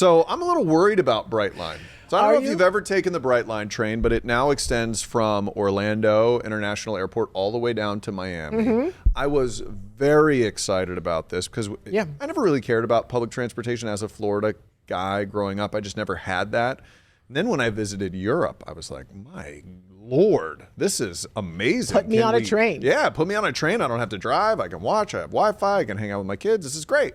So I'm a little worried about Brightline. So I don't Are know if you? you've ever taken the Brightline train, but it now extends from Orlando International Airport all the way down to Miami. I was very excited about this because I never really cared about public transportation as a Florida guy growing up. I just never had that. And then when I visited Europe, I was like, my Lord, this is amazing. Put me on a train. Yeah, put me on a train. I don't have to drive. I can watch. I have Wi-Fi. I can hang out with my kids. This is great.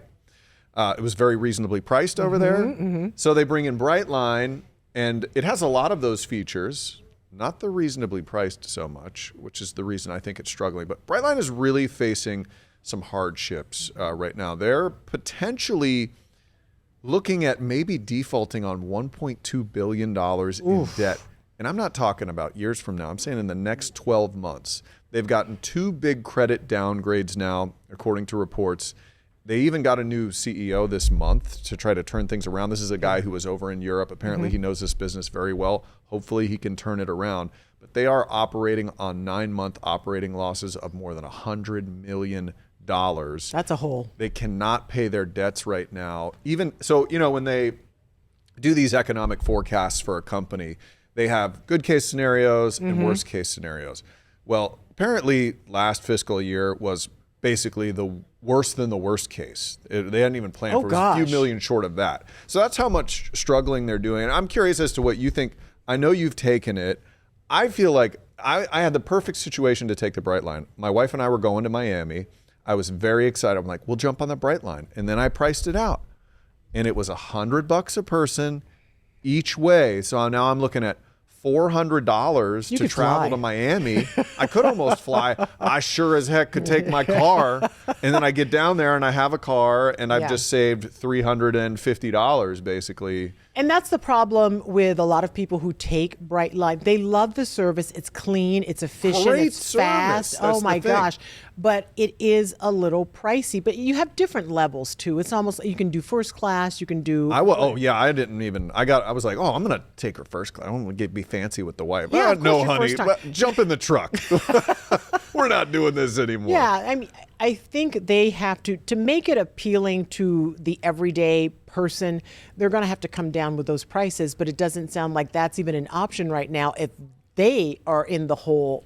It was very reasonably priced over there. So they bring in Brightline, and it has a lot of those features, not the reasonably priced so much, which is the reason I think it's struggling. But Brightline is really facing some hardships right now. They're potentially looking at maybe defaulting on $1.2 billion in debt. And I'm not talking about years from now. I'm saying in the next 12 months. They've gotten 2 big credit downgrades now, according to reports. They even got a new CEO this month to try to turn things around. This is a guy who was over in Europe. Apparently, he knows this business very well. Hopefully, he can turn it around. But they are operating on 9-month operating losses of more than $100 million. That's a hole. They cannot pay their debts right now. Even so, when they do these economic forecasts for a company, they have good case scenarios and worst case scenarios. Well, apparently, last fiscal year was basically the worse than the worst case. They hadn't even planned for it. It was a few million short of that. So that's how much struggling they're doing. And I'm curious as to what you think. I know you've taken it. I feel like I had the perfect situation to take the Brightline. My wife and I were going to Miami. I was very excited. I'm like, we'll jump on the Brightline. And then I priced it out. And it was $100 a person each way. So now I'm looking at $400 to travel to Miami. I could almost fly. I sure as heck could take my car. And then I get down there and I have a car and I've just saved $350 basically. And that's the problem with a lot of people who take Brightline. They love the service. It's clean, it's efficient, Great it's fast. service. That's Oh my the thing. gosh. But it is a little pricey. But you have different levels too. It's almost, you can do first class, you can do. I was like, I'm going to take her first class. I don't want to be fancy with the wife. Yeah, of No, course, your honey, first time. jump in the truck. We're not doing this anymore. Yeah, I mean, I think they have to make it appealing to the everyday person, they're going to have to come down with those prices, but it doesn't sound like that's even an option right now if they are in the hole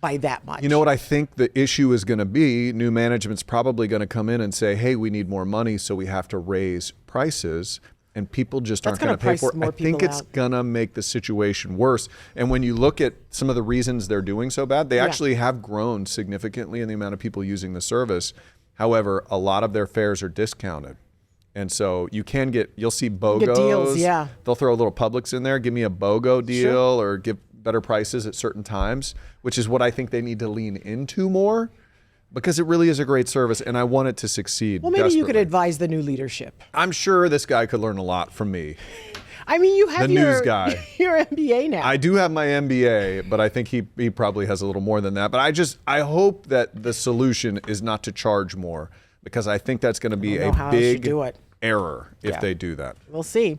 by that much. You know what I think the issue is going to be? New management's probably going to come in and say, hey, we need more money, so we have to raise prices. And people just aren't going to pay for it. I think it's going to make the situation worse. And when you look at some of the reasons they're doing so bad, they actually have grown significantly in the amount of people using the service. However, a lot of their fares are discounted. And so you'll see BOGOs. Get deals, yeah. They'll throw a little Publix in there, give me a BOGO deal or give better prices at certain times, which is what I think they need to lean into more because it really is a great service and I want it to succeed. Well, maybe you could advise the new leadership. I'm sure this guy could learn a lot from me. I mean, you have news guy. Your MBA now. I do have my MBA, but I think he probably has a little more than that. But I hope that the solution is not to charge more because I think that's going to be a big error if they do that. We'll see.